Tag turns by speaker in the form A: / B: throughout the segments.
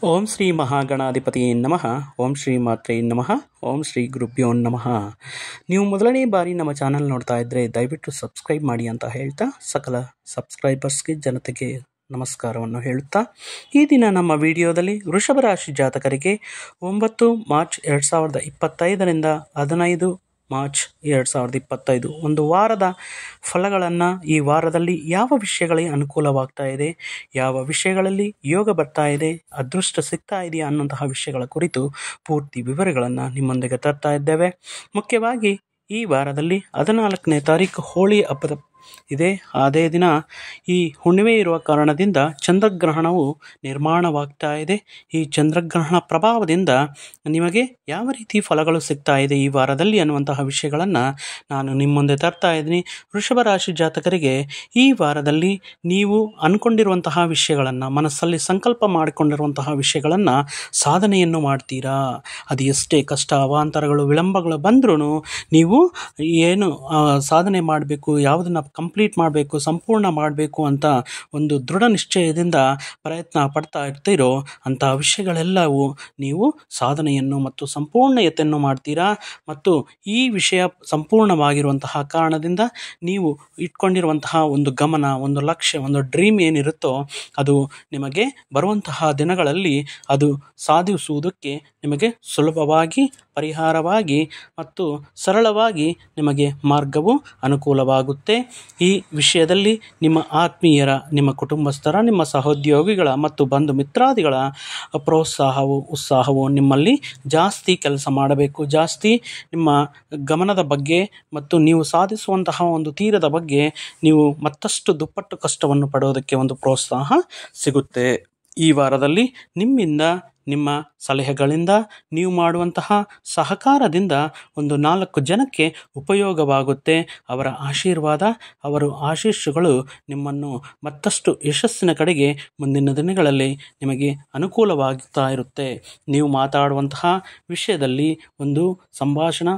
A: ಓಂ ಶ್ರೀ ಮಹಾಗಣಾಧಿಪತಿಯೇ ನಮಃ. ಓಂ ಶ್ರೀ ಮಾತ್ರೇ ನಮಃ. ಓಂ ಶ್ರೀ ಗುರುಭ್ಯೋ ನಮಃ. ನೀವು ಮೊದಲನೇ ಬಾರಿ ನಮ್ಮ ಚಾನಲ್ ನೋಡ್ತಾ ಇದ್ದರೆ ದಯವಿಟ್ಟು ಸಬ್ಸ್ಕ್ರೈಬ್ ಮಾಡಿ ಅಂತ ಹೇಳ್ತಾ, ಸಕಲ ಸಬ್ಸ್ಕ್ರೈಬರ್ಸ್ಗೆ ಜನತೆಗೆ ನಮಸ್ಕಾರವನ್ನು ಹೇಳುತ್ತಾ, ಈ ದಿನ ನಮ್ಮ ವಿಡಿಯೋದಲ್ಲಿ ವೃಷಭ ರಾಶಿ ಜಾತಕರಿಗೆ 9 ಮಾರ್ಚ್ 2025 15 ಮಾರ್ಚ್ 2025 ಒಂದು ವಾರದ ಫಲಗಳನ್ನು, ಈ ವಾರದಲ್ಲಿ ಯಾವ ವಿಷಯಗಳಿಗೆ ಅನುಕೂಲವಾಗ್ತಾ ಇದೆ, ಯಾವ ವಿಷಯಗಳಲ್ಲಿ ಯೋಗ ಬರ್ತಾ ಇದೆ, ಅದೃಷ್ಟ ಸಿಗ್ತಾ ಇದೆಯಾ ಅನ್ನುವಂತಹ ವಿಷಯಗಳ ಕುರಿತು ಪೂರ್ತಿ ವಿವರಗಳನ್ನು ನಿಮ್ಮೊಂದಿಗೆ ತರ್ತಾ ಇದ್ದೇವೆ. ಮುಖ್ಯವಾಗಿ ಈ ವಾರದಲ್ಲಿ 14ನೇ ತಾರೀಕು ಹೋಳಿ ಹಬ್ಬದ ಇದೆ. ಅದೇ ದಿನ ಈ ಹುಣ್ಣಿಮೆ ಇರುವ ಕಾರಣದಿಂದ ಚಂದ್ರಗ್ರಹಣವು ನಿರ್ಮಾಣವಾಗ್ತಾ ಇದೆ. ಈ ಚಂದ್ರಗ್ರಹಣ ಪ್ರಭಾವದಿಂದ ನಿಮಗೆ ಯಾವ ರೀತಿ ಫಲಗಳು ಸಿಗ್ತಾ ಇದೆ ಈ ವಾರದಲ್ಲಿ ಅನ್ನುವಂತಹ ವಿಷಯಗಳನ್ನು ನಾನು ನಿಮ್ಮ ಮುಂದೆ ತರ್ತಾ ಇದ್ದೀನಿ. ವೃಷಭ ರಾಶಿ ಜಾತಕರಿಗೆ ಈ ವಾರದಲ್ಲಿ ನೀವು ಅಂದ್ಕೊಂಡಿರುವಂತಹ ವಿಷಯಗಳನ್ನು, ಮನಸ್ಸಲ್ಲಿ ಸಂಕಲ್ಪ ಮಾಡಿಕೊಂಡಿರುವಂತಹ ವಿಷಯಗಳನ್ನು ಸಾಧನೆಯನ್ನು ಮಾಡ್ತೀರಾ. ಅದು ಎಷ್ಟೇ ಕಷ್ಟ, ಅವಾಂತರಗಳು, ವಿಳಂಬಗಳು ಬಂದ್ರೂ ನೀವು ಏನು ಸಾಧನೆ ಮಾಡಬೇಕು, ಯಾವುದನ್ನು ಕಂಪ್ಲೀಟ್ ಮಾಡಬೇಕು, ಸಂಪೂರ್ಣ ಮಾಡಬೇಕು ಅಂತ ಒಂದು ದೃಢ ನಿಶ್ಚಯದಿಂದ ಪ್ರಯತ್ನ ಪಡ್ತಾ ಇರ್ತೀರೋ ಅಂತಹ ವಿಷಯಗಳೆಲ್ಲವೂ ನೀವು ಸಾಧನೆಯನ್ನು ಮತ್ತು ಸಂಪೂರ್ಣತೆಯನ್ನು ಮಾಡ್ತೀರಾ. ಮತ್ತು ಈ ವಿಷಯ ಸಂಪೂರ್ಣವಾಗಿರುವಂತಹ ಕಾರಣದಿಂದ ನೀವು ಇಟ್ಕೊಂಡಿರುವಂತಹ ಒಂದು ಗಮನ, ಒಂದು ಲಕ್ಷ್ಯ, ಒಂದು ಡ್ರೀಮ್ ಏನಿರುತ್ತೋ ಅದು ನಿಮಗೆ ಬರುವಂತಹ ದಿನಗಳಲ್ಲಿ ಅದು ಸಾಧಿಸುವುದಕ್ಕೆ ನಿಮಗೆ ಸುಲಭವಾಗಿ, ಪರಿಹಾರವಾಗಿ ಮತ್ತು ಸರಳವಾಗಿ ನಿಮಗೆ ಮಾರ್ಗವು ಅನುಕೂಲವಾಗುತ್ತೆ. ಈ ವಿಷಯದಲ್ಲಿ ನಿಮ್ಮ ಆತ್ಮೀಯರ, ನಿಮ್ಮ ಕುಟುಂಬಸ್ಥರ, ನಿಮ್ಮ ಸಹೋದ್ಯೋಗಿಗಳ ಮತ್ತು ಬಂಧು ಮಿತ್ರಾದಿಗಳ ಪ್ರೋತ್ಸಾಹವು, ಉತ್ಸಾಹವು ನಿಮ್ಮಲ್ಲಿ ಜಾಸ್ತಿ ಕೆಲಸ ಮಾಡಬೇಕು. ಜಾಸ್ತಿ ನಿಮ್ಮ ಗಮನದ ಬಗ್ಗೆ ಮತ್ತು ನೀವು ಸಾಧಿಸುವಂತಹ ಒಂದು ತೀರದ ಬಗ್ಗೆ ನೀವು ಮತ್ತಷ್ಟು ದುಪ್ಪಟ್ಟು ಕಷ್ಟವನ್ನು ಪಡೋದಕ್ಕೆ ಒಂದು ಪ್ರೋತ್ಸಾಹ ಸಿಗುತ್ತೆ. ಈ ವಾರದಲ್ಲಿ ನಿಮ್ಮಿಂದ, ನಿಮ್ಮ ಸಲಹೆಗಳಿಂದ, ನೀವು ಮಾಡುವಂತಹ ಸಹಕಾರದಿಂದ ಒಂದು 4 ಜನಕ್ಕೆ ಉಪಯೋಗವಾಗುತ್ತೆ. ಅವರ ಆಶೀರ್ವಾದ, ಅವರ ಆಶೀಸ್ಸುಗಳು ನಿಮ್ಮನ್ನು ಮತ್ತಷ್ಟು ಯಶಸ್ಸಿನ ಕಡೆಗೆ ಮುಂದಿನ ದಿನಗಳಲ್ಲಿ ನಿಮಗೆ ಅನುಕೂಲವಾಗ್ತಾ ಇರುತ್ತೆ. ನೀವು ಮಾತಾಡುವಂತಹ ವಿಷಯದಲ್ಲಿ ಒಂದು ಸಂಭಾಷಣಾ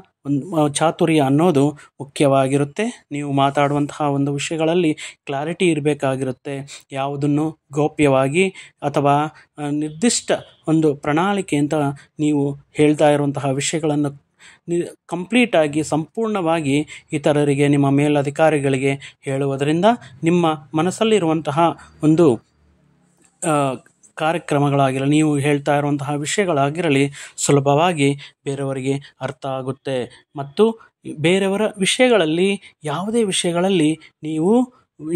A: ಚಾತುರ್ಯ ಅನ್ನೋದು ಮುಖ್ಯವಾಗಿರುತ್ತೆ. ನೀವು ಮಾತಾಡುವಂತಹ ಒಂದು ವಿಷಯಗಳಲ್ಲಿ ಕ್ಲಾರಿಟಿ ಇರಬೇಕಾಗಿರುತ್ತೆ. ಯಾವುದನ್ನು ಗೌಪ್ಯವಾಗಿ ಅಥವಾ ನಿರ್ದಿಷ್ಟ ಒಂದು ಪ್ರಣಾಳಿಕೆ ಅಂತ ನೀವು ಹೇಳ್ತಾ ಇರುವಂತಹ ವಿಷಯಗಳನ್ನು ಕಂಪ್ಲೀಟಾಗಿ, ಸಂಪೂರ್ಣವಾಗಿ ಇತರರಿಗೆ, ನಿಮ್ಮ ಮೇಲಧಿಕಾರಿಗಳಿಗೆ ಹೇಳುವುದರಿಂದ ನಿಮ್ಮ ಮನಸ್ಸಲ್ಲಿರುವಂತಹ ಒಂದು ಕಾರ್ಯಕ್ರಮಗಳಾಗಿರಲಿ, ನೀವು ಹೇಳ್ತಾ ಇರುವಂತಹ ವಿಷಯಗಳಾಗಿರಲಿ ಸುಲಭವಾಗಿ ಬೇರೆಯವರಿಗೆ ಅರ್ಥ ಆಗುತ್ತೆ. ಮತ್ತು ಬೇರೆಯವರ ವಿಷಯಗಳಲ್ಲಿ, ಯಾವುದೇ ವಿಷಯಗಳಲ್ಲಿ ನೀವು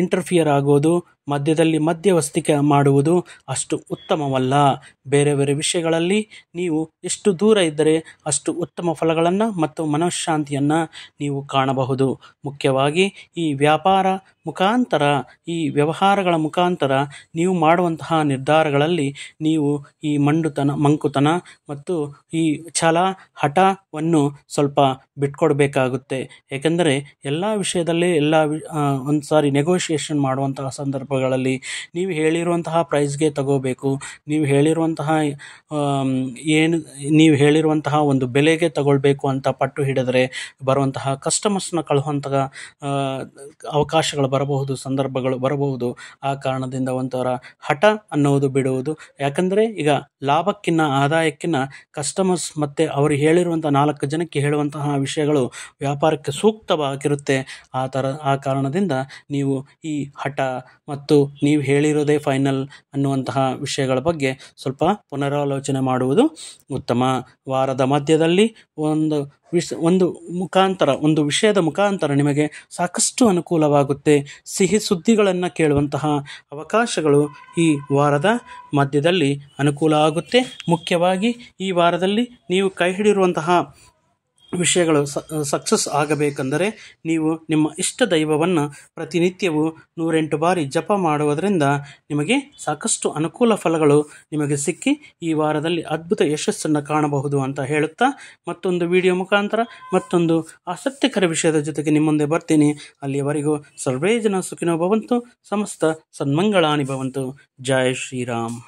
A: ಇಂಟರ್ಫಿಯರ್ ಆಗೋದು, ಮಧ್ಯದಲ್ಲಿ ಮಧ್ಯವರ್ತಿಕೆ ಮಾಡುವುದು ಅಷ್ಟು ಉತ್ತಮವಲ್ಲ. ಬೇರೆಯವರ ವಿಷಯಗಳಲ್ಲಿ ನೀವು ಎಷ್ಟು ದೂರ ಇದ್ದರೆ ಅಷ್ಟು ಉತ್ತಮ ಫಲಗಳನ್ನು ಮತ್ತು ಮನಃಶಾಂತಿಯನ್ನು ನೀವು ಕಾಣಬಹುದು. ಮುಖ್ಯವಾಗಿ ಈ ವ್ಯಾಪಾರ ಮುಖಾಂತರ, ಈ ವ್ಯವಹಾರಗಳ ಮುಖಾಂತರ ನೀವು ಮಾಡುವಂತಹ ನಿರ್ಧಾರಗಳಲ್ಲಿ ನೀವು ಈ ಮಂಕುತನ ಮತ್ತು ಈ ಛಲ, ಹಠವನ್ನು ಸ್ವಲ್ಪ ಬಿಟ್ಕೊಡ್ಬೇಕಾಗುತ್ತೆ. ಏಕೆಂದರೆ ಎಲ್ಲ ವಿಷಯದಲ್ಲಿ ಒಂದು ಸಾರಿ ನೆಗೋಷಿಯೇಷನ್ ಮಾಡುವಂತಹ ಸಂದರ್ಭಗಳಲ್ಲಿ ನೀವು ಹೇಳಿರುವಂತಹ ಪ್ರೈಸ್ಗೆ ತಗೋಬೇಕು, ನೀವು ಹೇಳಿರುವಂತಹ ಒಂದು ಬೆಲೆಗೆ ತಗೊಳ್ಬೇಕು ಅಂತ ಪಟ್ಟು ಹಿಡಿದರೆ ಬರುವಂತಹ ಕಸ್ಟಮರ್ಸ್ನ ಕಳುವಂತಹ ಅವಕಾಶಗಳು ಬರಬಹುದು, ಸಂದರ್ಭಗಳು ಬರಬಹುದು. ಆ ಕಾರಣದಿಂದ ಒಂಥರ ಹಠ ಅನ್ನೋದು ಬಿಡುವುದು. ಯಾಕಂದರೆ ಈಗ ಲಾಭಕ್ಕಿಂತ ಆದಾಯಕ್ಕಿಂತ ಕಸ್ಟಮರ್ಸ್ ಮತ್ತು ಅವರು ಹೇಳಿರುವಂಥ 4 ಜನಕ್ಕೆ ಹೇಳುವಂತಹ ವಿಷಯಗಳು ವ್ಯಾಪಾರಕ್ಕೆ ಸೂಕ್ತವಾಗಿರುತ್ತೆ. ಆ ಕಾರಣದಿಂದ ನೀವು ಈ ಹಠ ಮತ್ತು ನೀವು ಹೇಳಿರೋದೇ ಫೈನಲ್ ಅನ್ನುವಂತಹ ವಿಷಯಗಳ ಬಗ್ಗೆ ಸ್ವಲ್ಪ ಪುನರಾಲೋಚನೆ ಮಾಡುವುದು ಉತ್ತಮ. ವಾರದ ಮಧ್ಯದಲ್ಲಿ ಒಂದು ವಿಷಯದ ಮುಖಾಂತರ ನಿಮಗೆ ಸಾಕಷ್ಟು ಅನುಕೂಲವಾಗುತ್ತೆ. ಸಿಹಿ ಸುದ್ದಿಗಳನ್ನು ಕೇಳುವಂತಹ ಅವಕಾಶಗಳು ಈ ವಾರದ ಮಧ್ಯದಲ್ಲಿ ಅನುಕೂಲ ಆಗುತ್ತೆ. ಮುಖ್ಯವಾಗಿ ಈ ವಾರದಲ್ಲಿ ನೀವು ಕೈ ಹಿಡಿರುವಂತಹ ವಿಷಯಗಳು ಸಕ್ಸಸ್ ಆಗಬೇಕೆಂದರೆ ನೀವು ನಿಮ್ಮ ಇಷ್ಟ ದೈವವನ್ನು ಪ್ರತಿನಿತ್ಯವೂ 108 ಬಾರಿ ಜಪ ಮಾಡುವುದರಿಂದ ನಿಮಗೆ ಸಾಕಷ್ಟು ಅನುಕೂಲ ಫಲಗಳು ನಿಮಗೆ ಸಿಕ್ಕಿ ಈ ವಾರದಲ್ಲಿ ಅದ್ಭುತ ಯಶಸ್ಸನ್ನು ಕಾಣಬಹುದು ಅಂತ ಹೇಳುತ್ತಾ, ಮತ್ತೊಂದು ವಿಡಿಯೋ ಮುಖಾಂತರ ಮತ್ತೊಂದು ಆಸಕ್ತಿಕರ ವಿಷಯದ ಜೊತೆಗೆ ನಿಮ್ಮ ಮುಂದೆ ಬರ್ತೀನಿ. ಅಲ್ಲಿಯವರೆಗೂ ಸರ್ವೇ ಜನ ಸುಖಿನೋ ಭವಂತು, ಸಮಸ್ತ ಸನ್ಮಂಗಳಾನಿ ಭವಂತು. ಜೈ ಶ್ರೀರಾಮ್.